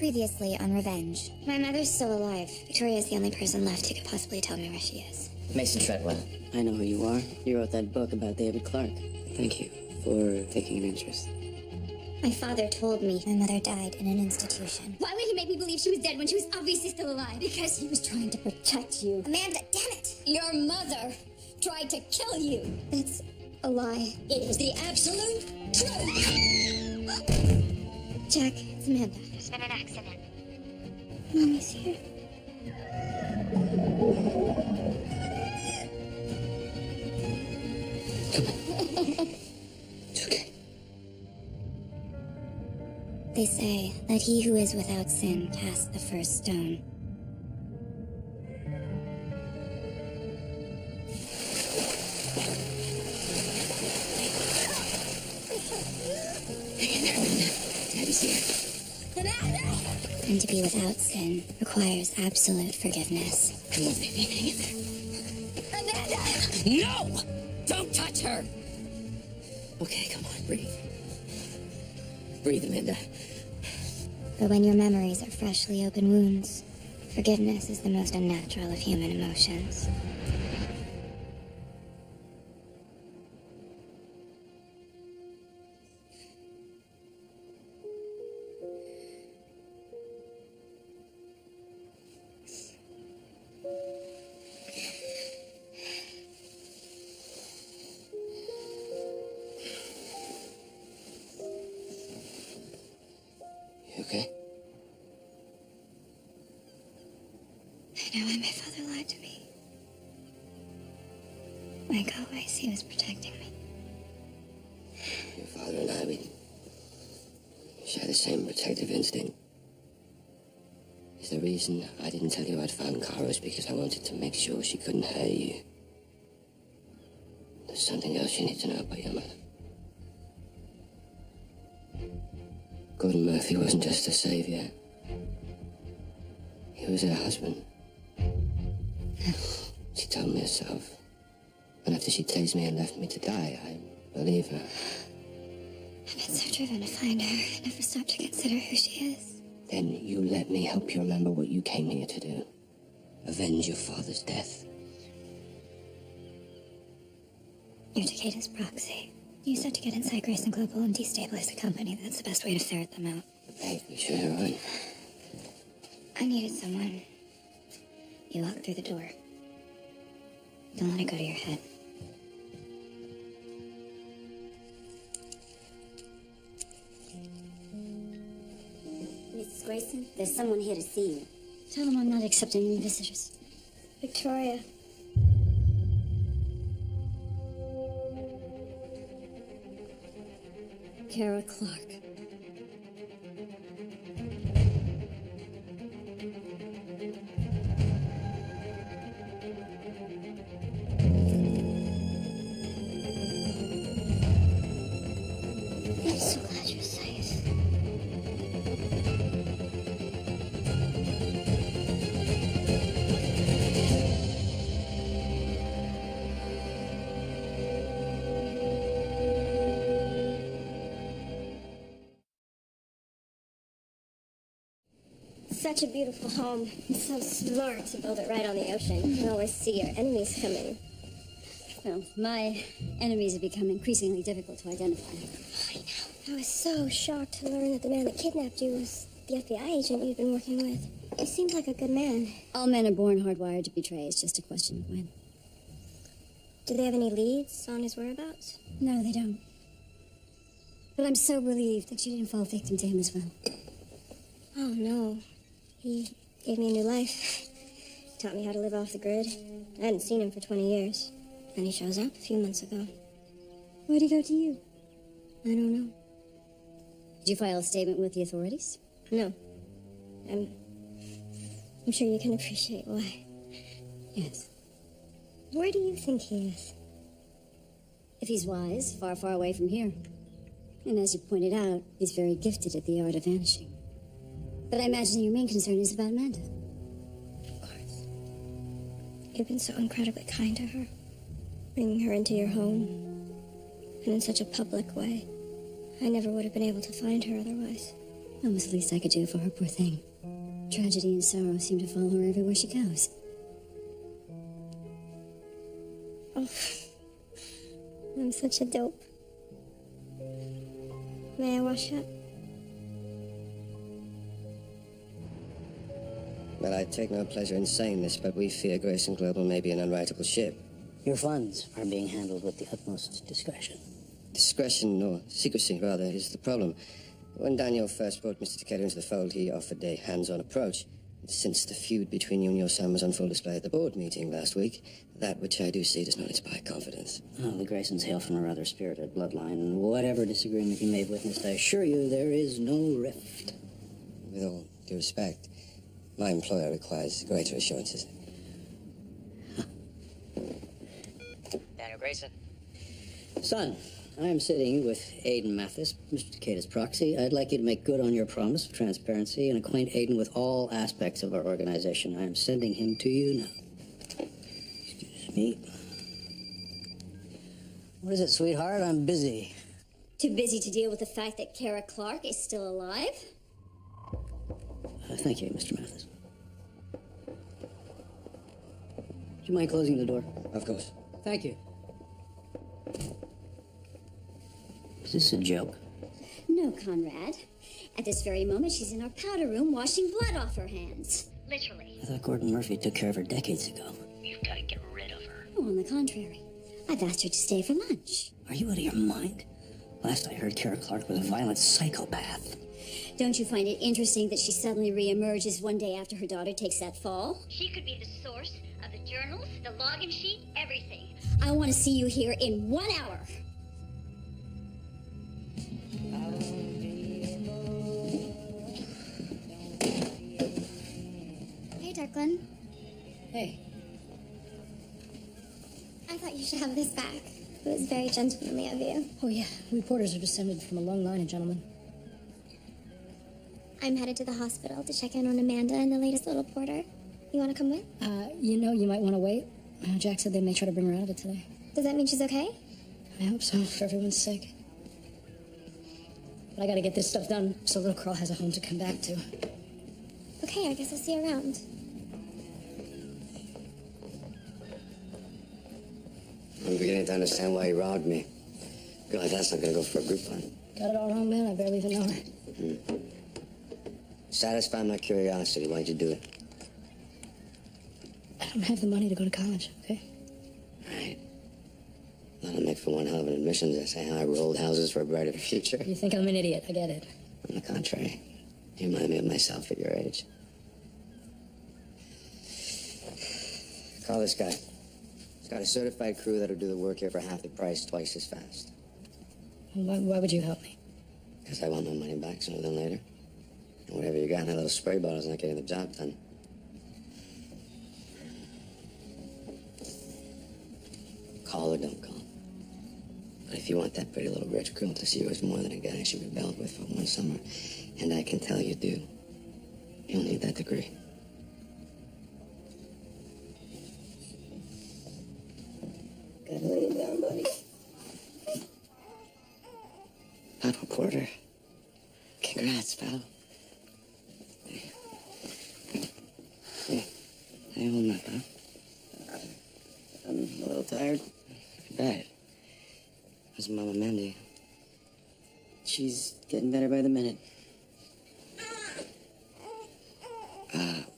Previously on Revenge. My mother's still alive. Victoria's the only person left who could possibly tell me where she is. Mason Treadwell. I know who you are. You wrote that book about David Clark. Thank you for taking an interest. My father told me my mother died in an institution. Why would he make me believe she was dead when she was obviously still alive? Because he was trying to protect you. Amanda, damn it! Your mother tried to kill you. That's a lie. It was the absolute truth. Jack, it's Amanda. There's been an accident. Mommy's here. It's okay. They say that he who is without sin casts the first stone. Hang in there, Amanda. Daddy's here. And to be without sin requires absolute forgiveness. Come on, baby. Hang in there. Amanda! No! Don't touch her! Okay, come on. Breathe. Breathe, Amanda. But when your memories are freshly open wounds, forgiveness is the most unnatural of human emotions. You okay? I know why my father lied to me. Like always, he was protecting me. Your father and I, we share the same protective instinct. Is the reason I didn't tell you I'd found Kara is because I wanted to make sure she couldn't hurt you. There's something else you need to know about your mother. Gordon Murphy wasn't just a savior. He was her husband. She told me herself. And after she tased me and left me to die, I believe her. I've been so driven to find her. I never stopped to consider who she is. Then you let me help you remember what you came here to do. Avenge your father's death. You're Takeda's proxy. You said to get inside Grayson Global and destabilize the company. That's the best way to ferret them out. Babe, you sure you're right? I needed someone. You walk through the door. Don't let it go to your head. Mrs. Grayson, there's someone here to see you. Tell them I'm not accepting any visitors. Victoria. Kara Clark. I'm so glad you're safe. Such a beautiful home. It's so smart to build it right on the ocean. You can always see your enemies coming. Well, my enemies have become increasingly difficult to identify. I know. I was so shocked to learn that the man that kidnapped you was the FBI agent you'd been working with. He seemed like a good man. All men are born hardwired to betray. It's just a question of when. Do they have any leads on his whereabouts? No, they don't. But I'm so relieved that you didn't fall victim to him as well. Oh, no. He gave me a new life. Taught me how to live off the grid. I hadn't seen him for 20 years. And he shows up a few months ago. Why'd he go to you? I don't know. Did you file a statement with the authorities? No. I'm sure you can appreciate why. Yes. Where do you think he is? If he's wise, far, far away from here. And as you pointed out, he's very gifted at the art of vanishing. But I imagine your main concern is about Amanda. Of course. You've been so incredibly kind to her. Bringing her into your home. And in such a public way. I never would have been able to find her otherwise. That was the least I could do for her, poor thing. Tragedy and sorrow seem to follow her everywhere she goes. Oh, I'm such a dope. May I wash up? Well, I take no pleasure in saying this, but we fear Grayson Global may be an unrightable ship. Your funds are being handled with the utmost discretion. Discretion, or secrecy, rather, is the problem. When Daniel first brought Mr. Decatur into the fold, he offered a hands-on approach. Since the feud between you and your son was on full display at the board meeting last week, that which I do see does not inspire confidence. Oh, the Graysons hail from a rather spirited bloodline, and whatever disagreement you may have witnessed, I assure you there is no rift. With all due respect, my employer requires greater assurances. Daniel Grayson. Son, I am sitting with Aiden Mathis, Mr. Decatur's proxy. I'd like you to make good on your promise of transparency and acquaint Aiden with all aspects of our organization. I am sending him to you now. Excuse me. What is it, sweetheart? I'm busy. Too busy to deal with the fact that Kara Clark is still alive? Thank you, Mr. Mathis. Would you mind closing the door? Of course. Thank you. Is this a joke? No, Conrad. At this very moment, she's in our powder room washing blood off her hands. Literally. I thought Gordon Murphy took care of her decades ago. You've got to get rid of her. Oh, on the contrary. I've asked her to stay for lunch. Are you out of your mind? Last I heard, Kara Clark was a violent psychopath. Don't you find it interesting that she suddenly reemerges one day after her daughter takes that fall? She could be the source of the journals, the login sheet, everything. I want to see you here in 1 hour. Hey, Declan. Hey. I thought you should have this back. It was very gentlemanly of you. Oh, yeah. We porters are descended from a long line of gentlemen. I'm headed to the hospital to check in on Amanda and the latest little porter. You want to come with? You know, you might want to wait. Jack said they may try to bring her out of it today. Does that mean she's okay? I hope so, for everyone's sake. But I gotta get this stuff done so little Carl has a home to come back to. Okay, I guess I'll see you around. I'm beginning to understand why he robbed me. A girl like that's not gonna go for a group hunt. Got it all wrong, man. I barely even know her. Satisfy my curiosity. Why'd you do it? I don't have the money to go to college, okay? Right. That'll make for one hell of an admissions essay, how I rolled houses for a brighter future. You think I'm an idiot. I get it. On the contrary, you remind me of myself at your age. Call this guy. He's got a certified crew that'll do the work here for half the price, twice as fast. Why would you help me? Because I want my money back sooner than later. And whatever you got in that little spray bottle's not getting the job done. Call or don't call. But if you want that pretty little rich girl to see you as more than a guy she rebelled with for one summer, and I can tell you do, you'll need that degree. Gotta lay it down, buddy. Papa Porter. Congrats, pal. Hey, hold up, huh? I'm a little tired. I bet. How's Mama Mandy? She's getting better by the minute.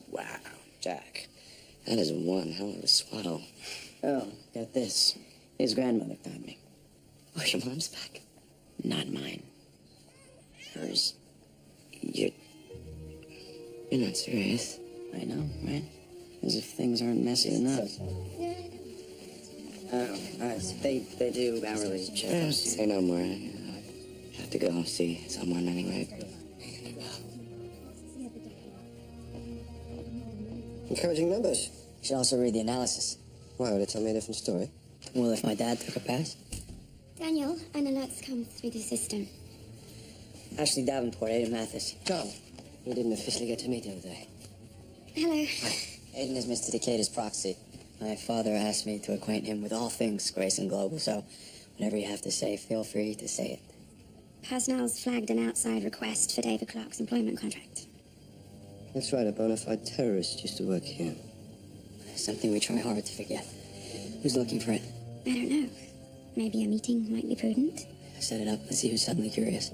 Wow, Jack. That is one hell of a swallow. Oh, got this. His grandmother found me. Oh, your mom's back? Not mine. Hers. You're not serious. I know, right? As if things aren't messy enough. They do hourly checkups. Say no more. I have to go see someone anyway. Encouraging numbers. You should also read the analysis. Why, would it tell me a different story? Well, if my dad took a pass. Daniel, an alert's come through the system. Ashley Davenport, Aiden Mathis. John, you didn't officially get to meet the other day. Hello. Aiden is Mr. Decatur's proxy. My father asked me to acquaint him with all things Grayson Global, so whatever you have to say, feel free to say it. Personnel's flagged an outside request for David Clark's employment contract. That's right, a bona fide terrorist used to work here. Something we try hard to forget. Who's looking for it? I don't know. Maybe a meeting might be prudent. Set it up and see who's suddenly curious.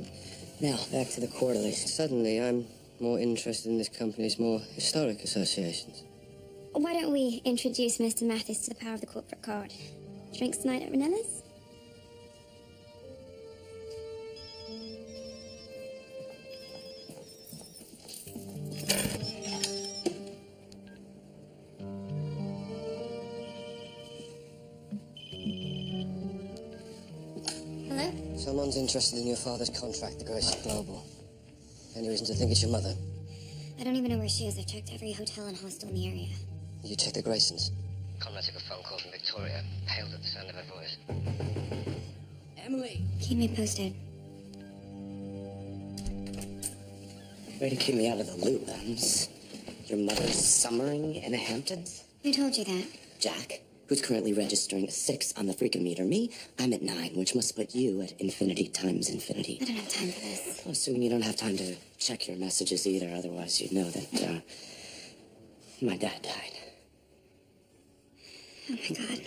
Now, back to the quarterly. Suddenly, I'm more interested in this company's more historic associations. Why don't we introduce Mr. Mathis to the power of the corporate card? Drinks tonight at Ranella's? Hello? Someone's interested in your father's contract, the Grayson Global. Any reason to think it's your mother? I don't even know where she is. I've checked every hotel and hostel in the area. You check the Graysons. Conrad took a phone call from Victoria, paled at the sound of her voice. Emily! Keep me posted. Way to keep me out of the loop, Ems. Your mother's summering in the Hamptons? Who told you that? Jack, who's currently registering a 6 on the freakometer. Me, I'm at 9, which must put you at infinity times infinity. I don't have time for this. Assuming you don't have time to check your messages either, otherwise you'd know that, my dad died. Oh my God.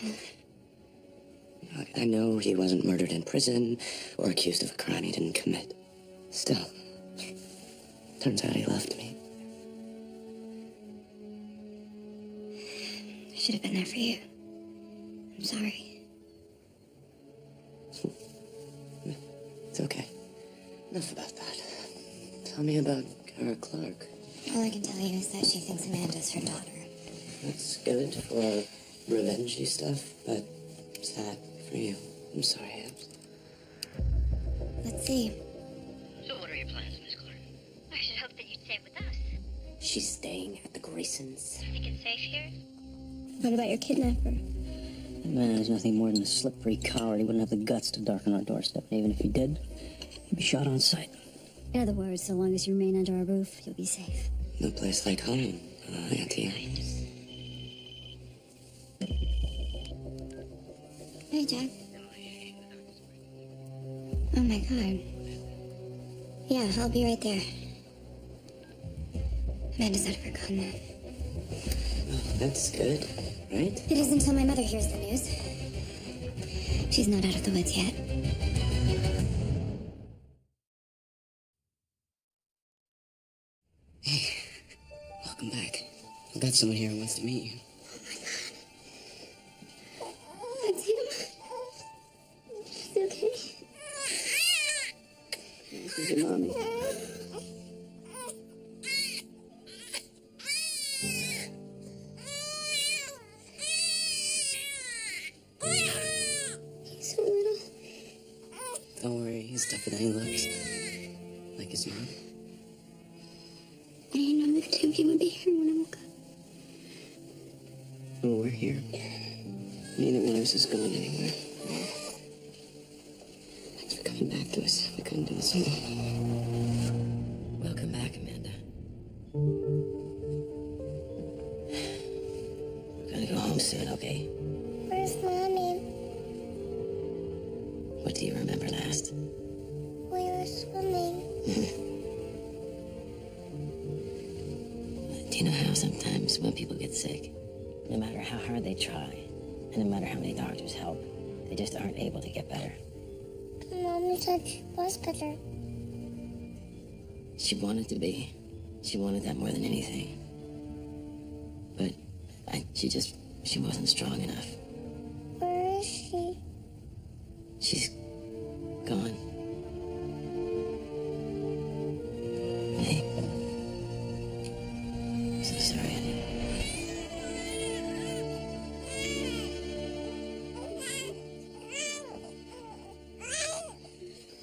Look, I know he wasn't murdered in prison or accused of a crime he didn't commit. Still, turns out he loved me. I should have been there for you. I'm sorry. It's okay. Enough about that. Tell me about Kara Clark. All I can tell you is that she thinks Amanda's her daughter. That's good for revengey stuff, but sad for you. I'm sorry, Ems. Let's see. So what are your plans, Miss Clark? I should hope that you'd stay with us. She's staying at the Graysons. Do you think it's safe here? What about your kidnapper? That man is nothing more than a slippery coward. He wouldn't have the guts to darken our doorstep. And even if he did, he'd be shot on sight. In other words, so long as you remain under our roof, you'll be safe. No place like home, Auntie. Hey, Jack. Oh my God. Yeah, I'll be right there. Amanda's out of her coma. That's good, right? It is until my mother hears the news. She's not out of the woods yet. Hey, welcome back. I've got someone here who wants to meet you. That's him. He's okay. This is your mommy. He's so little. Don't worry, he's tougher than he looks. Like his mom. I didn't know that Timothy would be here when I woke up. Oh, we're here. Neither one of us is going anywhere. Thanks for coming back to us. We couldn't do this alone. Welcome back, Amanda. We're gonna go home soon, okay? Where's Mommy? What do you remember last? We were swimming. Do you know how sometimes when people get sick, no matter how hard they try, and no matter how many doctors help, they just aren't able to get better? Mommy said she was better. She wanted to be. She wanted that more than anything. But she wasn't strong enough. Where is she? She's gone. Hey. I'm so sorry, honey.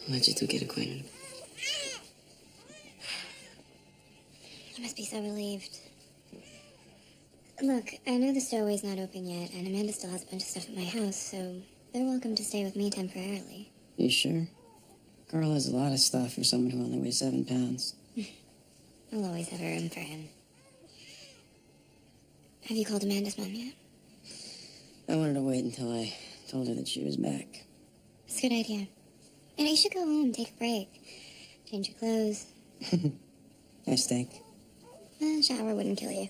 Why'd you two get acquainted? You must be so relieved. Look, I know the stowaway's not open yet, and Amanda still has a bunch of stuff at my house, so they're welcome to stay with me temporarily. You sure? Carl has a lot of stuff for someone who only weighs 7 pounds. I'll always have a room for him. Have you called Amanda's mom yet? I wanted to wait until I told her that she was back. It's a good idea. And you should go home, take a break. Change your clothes. I stink. A shower wouldn't kill you.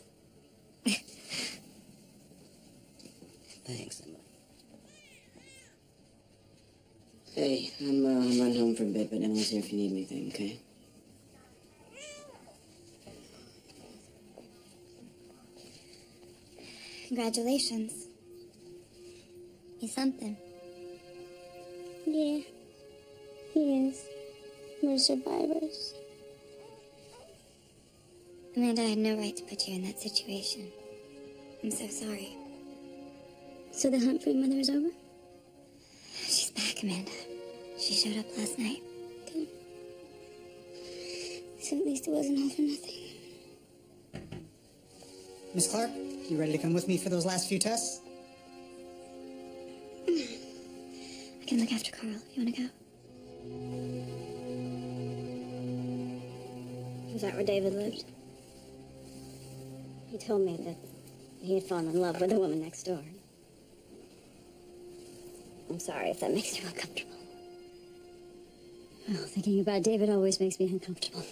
Thanks, Emily. Hey, I'm running home for a bit, but Emily's here if you need anything, okay? Congratulations. He's something. Yeah, he is. We're survivors. Amanda, I had no right to put you in that situation. I'm so sorry. So the hunt for your mother is over? She's back, Amanda. She showed up last night. Good. So at least it wasn't all for nothing. Miss Clark, you ready to come with me for those last few tests? I can look after Carl. You want to go? Was that where David lived? He told me that he had fallen in love with the woman next door. I'm sorry if that makes you uncomfortable. Well, thinking about David always makes me uncomfortable.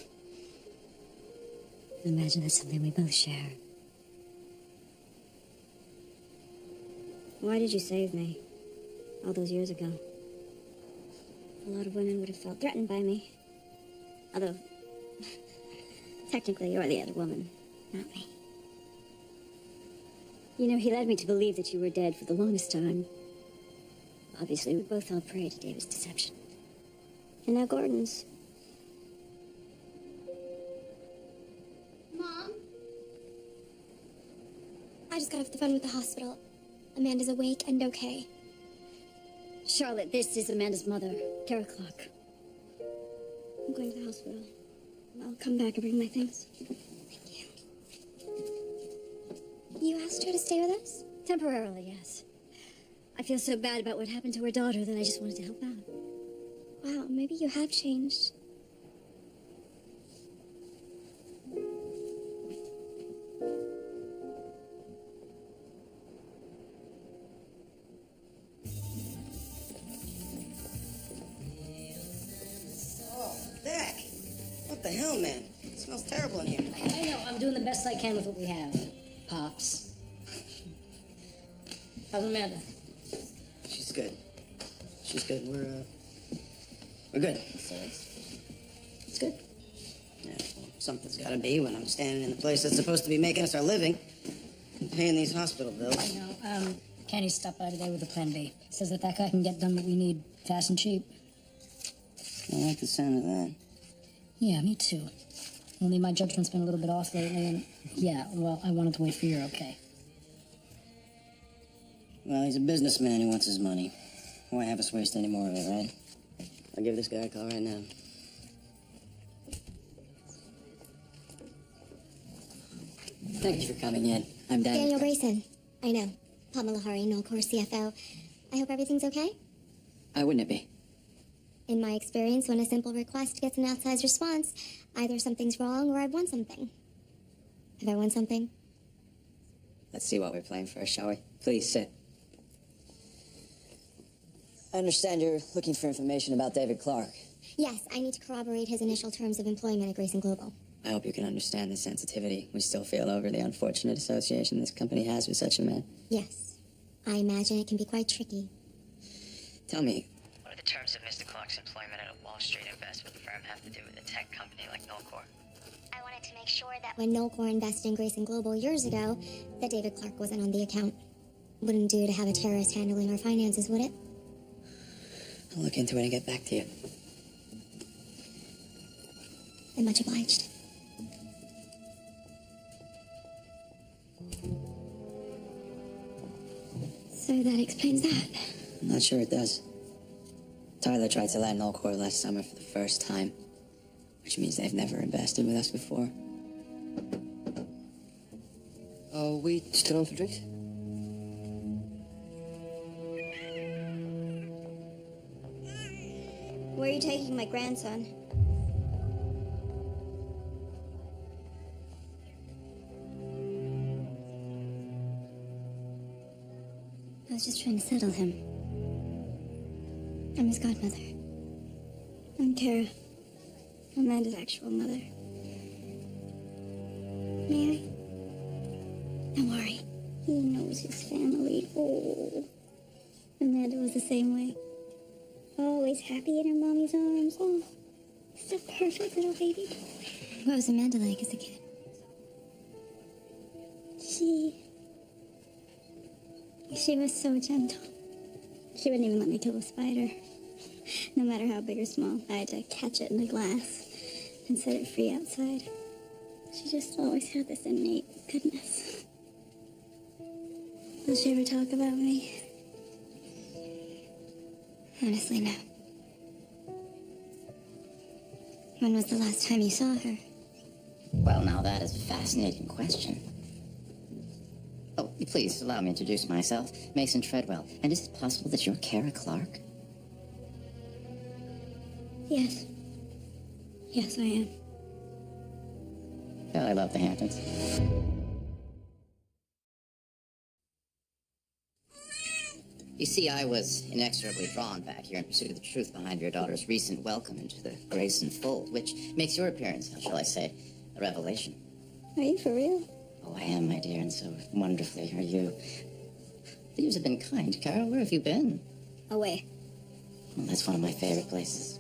Imagine that's something we both share. Why did you save me? All those years ago. A lot of women would have felt threatened by me. Although, technically, you're the other woman, not me. You know, he led me to believe that you were dead for the longest time. Obviously, we both fell prey to David's deception. And now Gordon's. Mom? I just got off the phone with the hospital. Amanda's awake and okay. Charlotte, this is Amanda's mother, Kara Clark. I'm going to the hospital. I'll come back and bring my things. Thank you. You asked her to stay with us? Temporarily, yes. I feel so bad about what happened to her daughter that I just wanted to help out. Wow, maybe you have changed. Dak! What the hell, man? It smells terrible in here. I know, I'm doing the best I can with what we have. Pops. How's Amanda? She's good. She's good. We're good. So It's good. Yeah, well, something's gotta be when I'm standing in the place that's supposed to be making us our living and paying these hospital bills. I know, Kenny stopped by today with a plan B. Says that guy can get done what we need fast and cheap. I like the sound of that. Yeah, me too. Only my judgment's been a little bit off lately, and yeah, well, I wanted to wait for your okay. Well, he's a businessman who wants his money. Why have us waste any more of it, right? I'll give this guy a call right now. Thank you for coming in. I'm Daniel Grayson. I know. Pamela Hari, Nolcor CFO. I hope everything's okay? Why wouldn't it be? In my experience, when a simple request gets an outsized response, either something's wrong or I've won something. Have I won something? Let's see what we're playing first, shall we? Please sit. I understand you're looking for information about David Clark. Yes, I need to corroborate his initial terms of employment at Grayson Global. I hope you can understand the sensitivity we still feel over the unfortunate association this company has with such a man. Yes. I imagine it can be quite tricky. Tell me, what do the terms of Mr. Clark's employment at a Wall Street investment firm have to do with a tech company like Nolcor? I wanted to make sure that when Nolcor invested in Grayson Global years ago, that David Clark wasn't on the account. Wouldn't do to have a terrorist handling our finances, would it? I'll look into it and get back to you. I'm much obliged. So that explains that. I'm not sure it does. Tyler tried to land Nolcor last summer for the first time, which means they've never invested with us before. Oh, we still on for drinks? Where are you taking my grandson? I was just trying to settle him. I'm his godmother. I'm Kara. Amanda's actual mother. May I? Don't worry. He knows his family. Oh. Amanda was the same way. Always happy in her mommy's arms. Oh, just a perfect little baby boy. What was Amanda like as a kid? She was so gentle. She wouldn't even let me kill a spider. No matter how big or small, I had to catch it in a glass and set it free outside. She just always had this innate goodness. Will she ever talk about me? Honestly, no. When was the last time you saw her? Well, now that is a fascinating question. Oh, please allow me to introduce myself, Mason Treadwell. And is it possible that you're Kara Clark? Yes. Yes, I am. God, I love the Hamptons. You see, I was inexorably drawn back here in pursuit of the truth behind your daughter's recent welcome into the Grayson fold, which makes your appearance, how shall I say, a revelation. Are you for real? Oh, I am, my dear, and so wonderfully are you. The years have been kind. Kara, where have you been? Away. Well, that's one of my favorite places.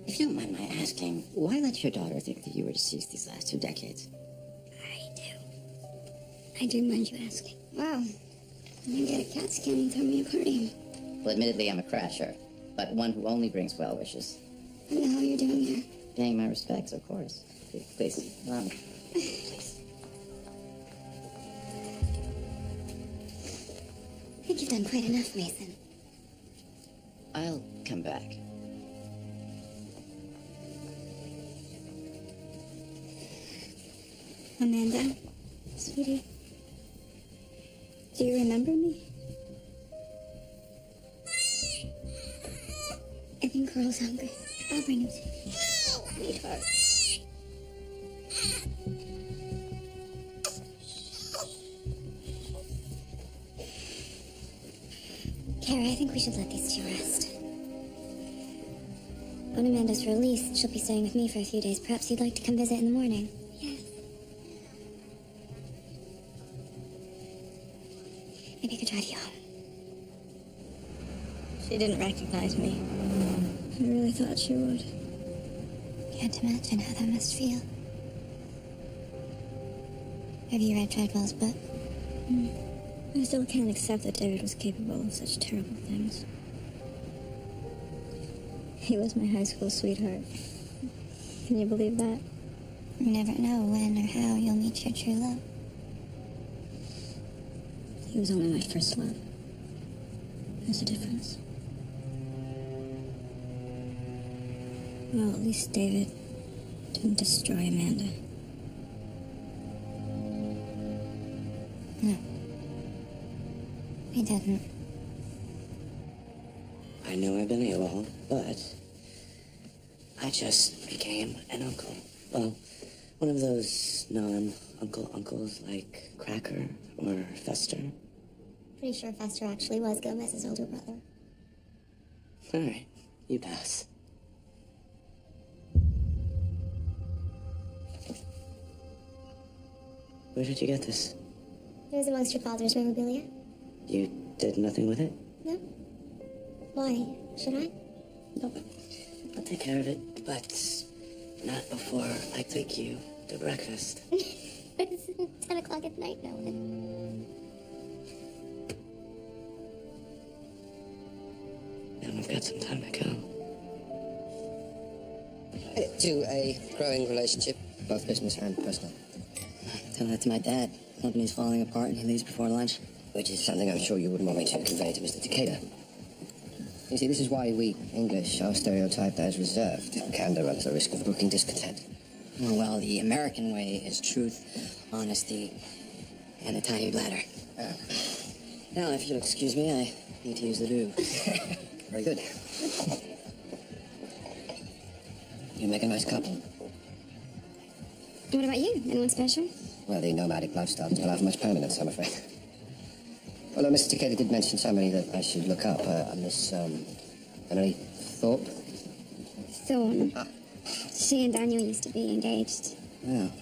If you don't mind my asking, why let your daughter think that you were deceased these last 2 decades? I do mind you asking. Wow. I'm gonna get a CAT scan and throw me a party. Well, admittedly, I'm a crasher, but one who only brings well wishes. What the hell are you doing here? Paying my respects, of course. Please, allow me. Please. I think you've done quite enough, Mason. I'll come back. Amanda, sweetie, do you remember me? I think Carl's hungry. I'll bring him to you. Sweetheart. Kara, I think we should let these two rest. When Amanda's released, she'll be staying with me for a few days. Perhaps you'd like to come visit in the morning. Yes. Maybe I could drive you home. She didn't recognize me. I really thought she would. Can't imagine how that must feel. Have you read Treadwell's book? I still can't accept that David was capable of such terrible things. He was my high school sweetheart. Can you believe that? You never know when or how you'll meet your true love. He was only my first love. There's a difference. Well, at least David didn't destroy Amanda. No. He didn't. I know I've been AWOL, but I just became an uncle. Well, one of those non-uncle uncles like Cracker or Fester. Pretty sure Fester actually was Gomez's older brother. All right, you pass. Where did you get this? It was amongst your father's memorabilia. You did nothing with it? No? Why? Should I? Nope. I'll take care of it, but not before I take you to breakfast. It's 10 o'clock at night now. Now we've got some time to kill. To a growing relationship, both business and personal. Tell that to my dad. Company's falling apart and he leaves before lunch. Which is something I'm sure you wouldn't want me to convey to Mr. Takeda. You see, this is why we English are stereotyped as reserved. Candor runs the risk of brooking discontent. Oh, well, the American way is truth, honesty, and a tiny bladder. Now, if you'll excuse me, I need to use the loo. Very good. You make a nice couple. What about you? Anyone special? Well, the nomadic lifestyle doesn't allow for much permanence, I'm afraid. Although Mr. Takeda did mention somebody that I should look up, Miss, Emily Thorpe. Dawn. She and Daniel used to be engaged. Well,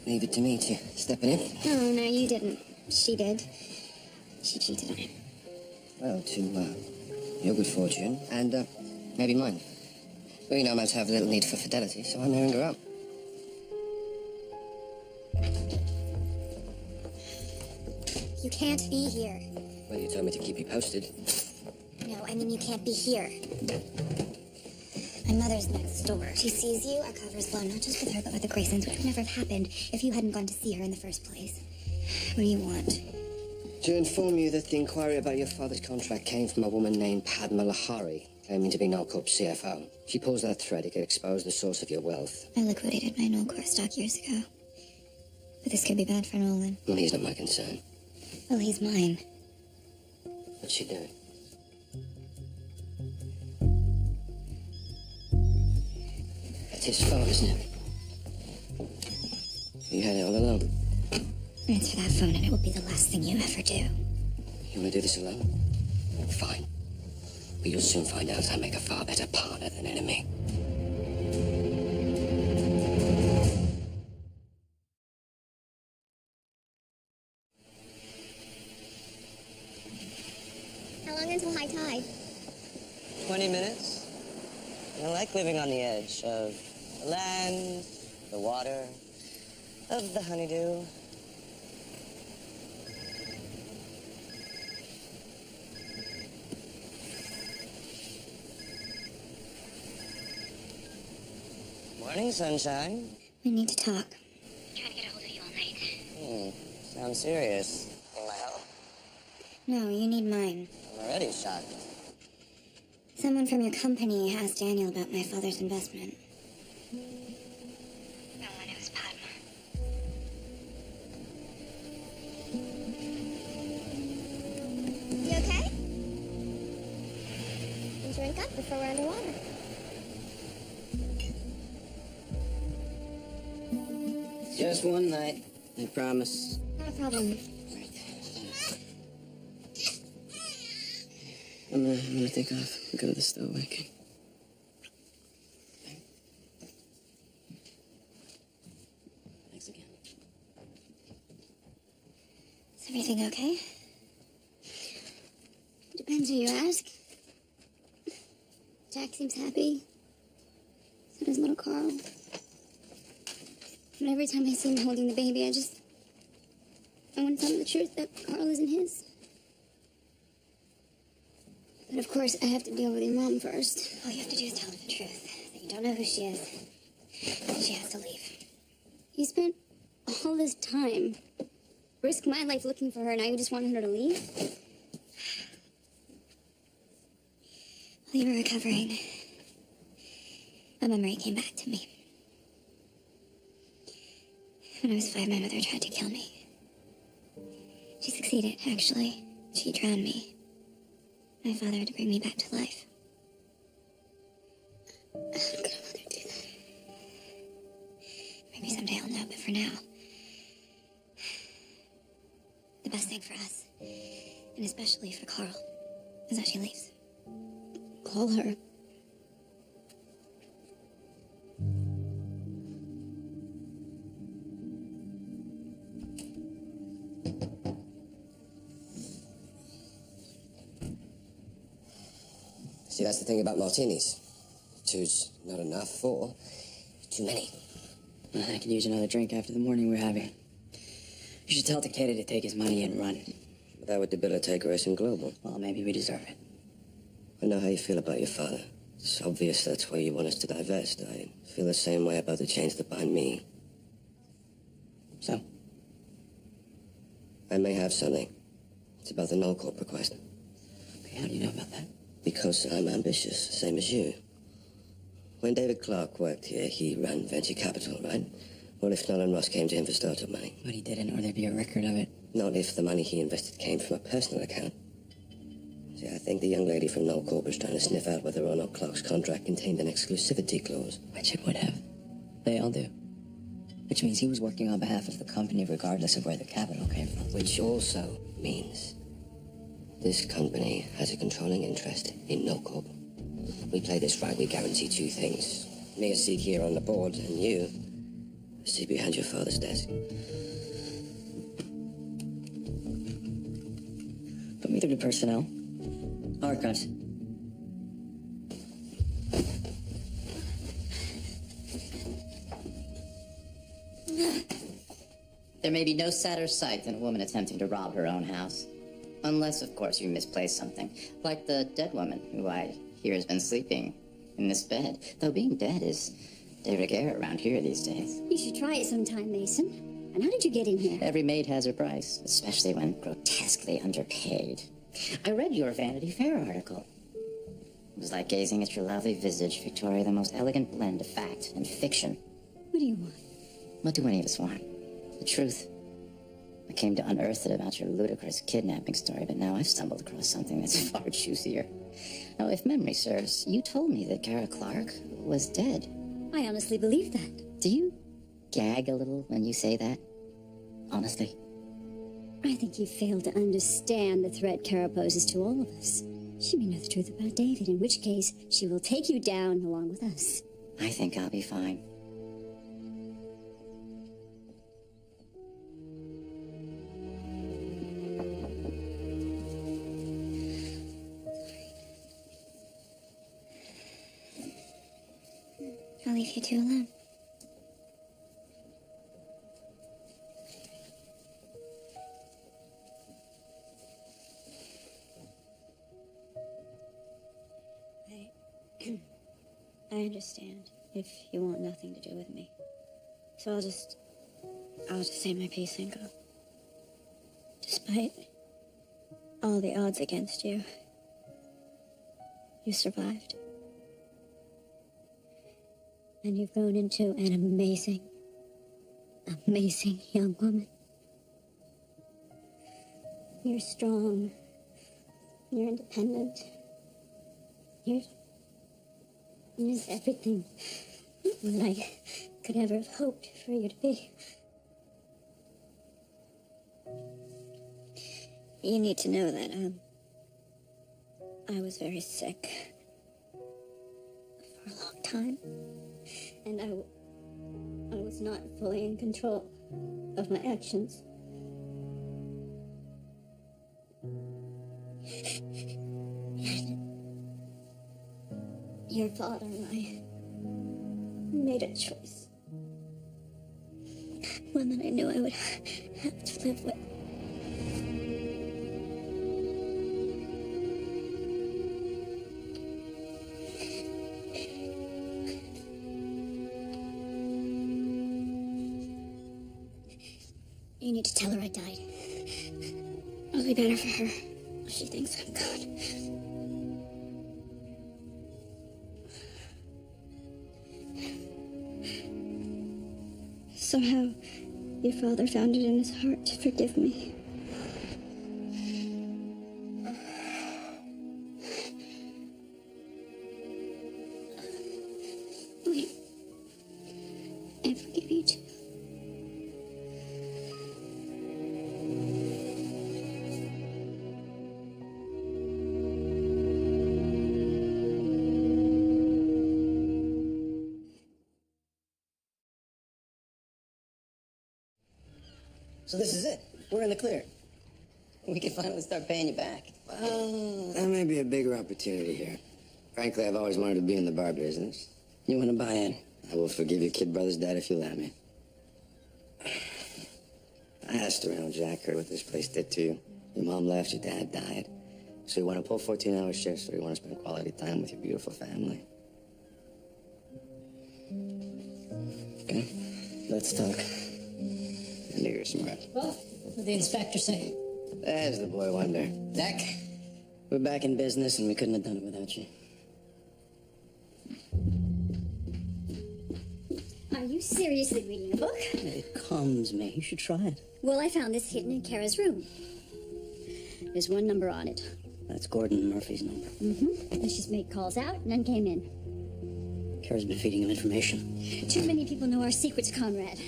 leave it to me to step in. Oh, no, you didn't. She did. She cheated on him. Well, to your good fortune and maybe mine. Well, you know, I might have a little need for fidelity, so I'm marrying her up. You can't be here. Well, you told me to keep you posted. No, I mean you can't be here. My mother's next door. She sees you, our cover's blown, not just with her, but with the Graysons, which would never have happened if you hadn't gone to see her in the first place. What do you want? To inform you that the inquiry about your father's contract came from a woman named Padma Lahari, claiming to be Nullcorp's CFO. She pulls that thread, it could expose the source of your wealth. I liquidated my Nullcorp stock years ago. But this could be bad for Nolan. Well, he's not my concern. Well, he's mine. What's she doing? That's his phone, isn't it? You had it all along. Answer that phone and it will be the last thing you ever do. You want to do this alone? Fine. But you'll soon find out I make a far better partner than enemy. How long until high tide? 20 minutes. I like living on the edge of the land, the water, of the honeydew. Morning, sunshine. We need to talk. I'm trying to get a hold of you all night. Sounds serious. Need my help? No, you need mine. I'm already shocked. Someone from your company asked Daniel about my father's investment. No, it was Padma. You okay? Drink up before we're underwater. Just one night, I promise. Not a problem. I'm gonna take off and go to the stove, okay? Thanks again. Is everything okay? Depends who you ask. Jack seems happy. So does little Carl. But every time I see him holding the baby, I want to tell him the truth that Carl isn't his. But of course, I have to deal with your mom first. All you have to do is tell him the truth. That you don't know who she is. She has to leave. You spent all this time, risk my life looking for her, and now you just want her to leave? While you were recovering, a memory came back to me. When I was 5, my mother tried to kill me. She succeeded, actually. She drowned me. My father had to bring me back to life. How could a mother do that? Maybe someday I'll know, but for now, the best thing for us, and especially for Carl, is that she leaves. Call her. See, that's the thing about martinis. 2's not enough, 4, too many. I could use another drink after the morning we're having. You should tell Takeda to take his money and run. But that would debilitate Grayson Global. Well, maybe we deserve it. I know how you feel about your father. It's obvious that's why you want us to divest. I feel the same way about the chains that bind me. So? I may have something. It's about the Nullcorp request. Okay, how do you know about that? Because I'm ambitious, same as you. When David Clark worked here, he ran venture capital, right? What if Nolan Ross came to him for startup money? But he didn't, or there'd be a record of it. Not if the money he invested came from a personal account. See, I think the young lady from Nullcorp was trying to sniff out whether or not Clark's contract contained an exclusivity clause. Which it would have. They all do. Which means he was working on behalf of the company regardless of where the capital came from. Which also means this company has a controlling interest in Nullcorp. We play this right, we guarantee 2 things. Me a seat here on the board, and you a seat behind your father's desk. Put me through to personnel. Archives. There may be no sadder sight than a woman attempting to rob her own house. Unless, of course, you misplace something. Like the dead woman who I hear has been sleeping in this bed. Though being dead is de rigueur around here these days. You should try it sometime, Mason. And how did you get in here? Every maid has her price, especially when grotesquely underpaid. I read your Vanity Fair article. It was like gazing at your lovely visage, Victoria, the most elegant blend of fact and fiction. What do you want? What do any of us want? The truth. I came to unearth it about your ludicrous kidnapping story, but now I've stumbled across something that's far juicier. Now, if memory serves, you told me that Kara Clark was dead. I honestly believe that. Do you gag a little when you say that? Honestly? I think you fail to understand the threat Kara poses to all of us. She may know the truth about David, in which case she will take you down along with us. I think I'll be fine. I'll leave you two alone. I understand if you want nothing to do with me. So I'll just say my piece and go. Despite all the odds against you, you survived. And you've grown into an amazing, amazing young woman. You're strong. You're independent. You're everything that I could ever have hoped for you to be. You need to know that, I was very sick for a long time. And I was not fully in control of my actions. Your father and I made a choice. One that I knew I would have to live with. You need to tell her I died. It'll be better for her if she thinks I'm gone. Somehow, your father found it in his heart to forgive me. I forgive you too. So this is it. We're in the clear. We can finally start paying you back. Well, that may be a bigger opportunity here. Frankly, I've always wanted to be in the bar business. You want to buy in? I will forgive your kid brother's dad if you let me. I asked around, Jack, heard what this place did to you. Your mom left, your dad died. So you want to pull 14-hour shifts, or you want to spend quality time with your beautiful family? Okay, let's talk. I knew you were smart. Well, what did the inspector say? There's the boy wonder. Zach, we're back in business, and we couldn't have done it without you. Are you seriously reading a book? It calms me. You should try it. Well, I found this hidden in Kara's room. There's one number on it. That's Gordon Murphy's number. Mm-hmm. And she's made calls out and then came in. Kara's been feeding him information. Too many people know our secrets, Conrad.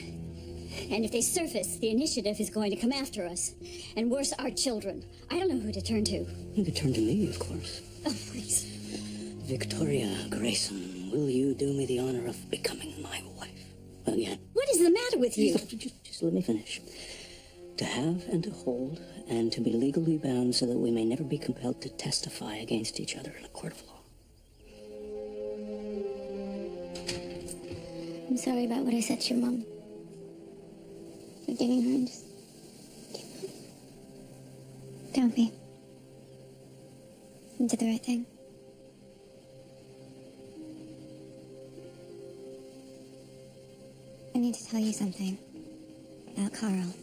And if they surface, the initiative is going to come after us. And worse, our children. I don't know who to turn to. You could turn to me, of course. Oh, please. Victoria Grayson will you do me the honor of becoming my wife again? What is the matter with you? Just let me finish. To have and to hold and to be legally bound so that we may never be compelled to testify against each other in a court of law. I'm sorry about what I said to your mom. Forgiving her and just give up. Don't be. You did the right thing. I need to tell you something about Carl.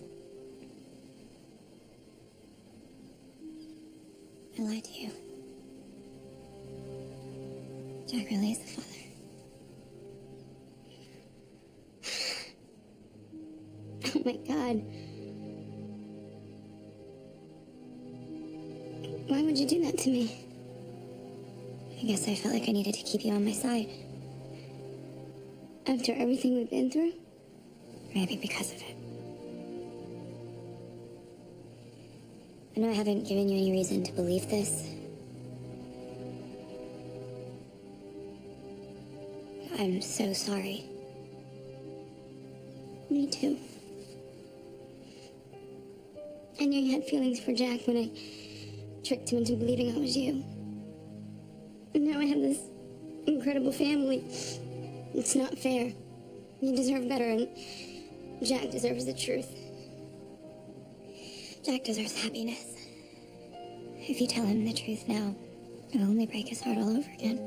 I lied to you. Jack really is the father. Oh my God. Why would you do that to me? I guess I felt like I needed to keep you on my side. After everything we've been through? Maybe because of it. I know I haven't given you any reason to believe this. I'm so sorry. Me too. I knew you had feelings for Jack when I tricked him into believing I was you. And now I have this incredible family. It's not fair. You deserve better, and Jack deserves the truth. Jack deserves happiness. If you tell him the truth now, it'll only break his heart all over again.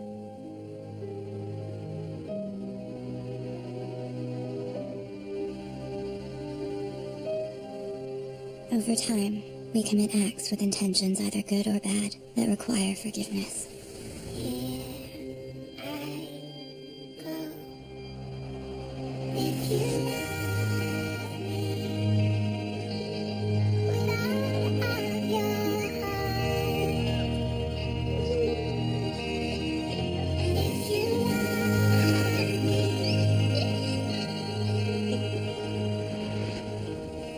Over time, we commit acts with intentions either good or bad that require forgiveness.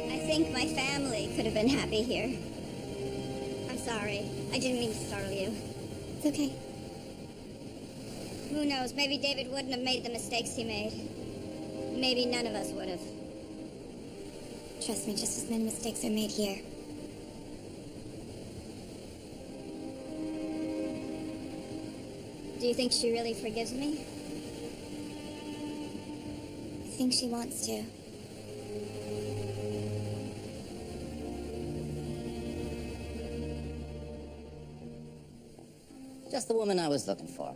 I think my family could have been happy here. I'm sorry. I didn't mean to startle you. It's okay. Who knows? Maybe David wouldn't have made the mistakes he made. Maybe none of us would have. Trust me, just as many mistakes are made here. Do you think she really forgives me? I think she wants to. Just the woman I was looking for.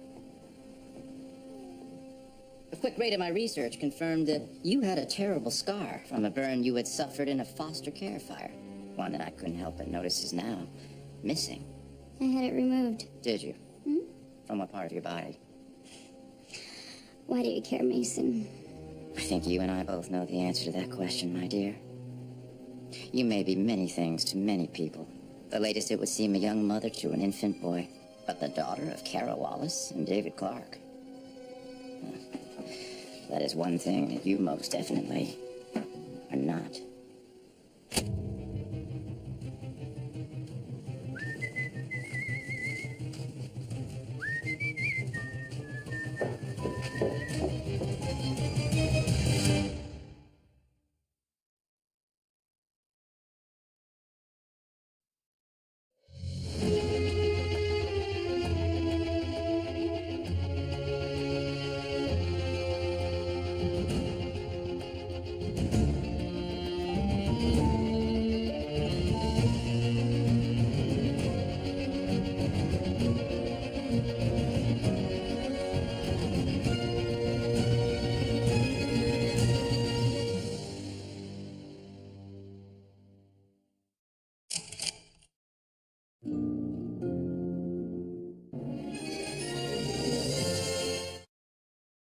A quick rate of my research confirmed that you had a terrible scar from a burn you had suffered in a foster care fire. One that I couldn't help but notice is now missing. I had it removed. Did you? From what part of your body? Why do you care, Mason? I think you and I both know the answer to that question, my dear. You may be many things to many people. The latest it would seem a young mother to an infant boy, but the daughter of Kara Wallace and David Clark. That is one thing that you most definitely are not.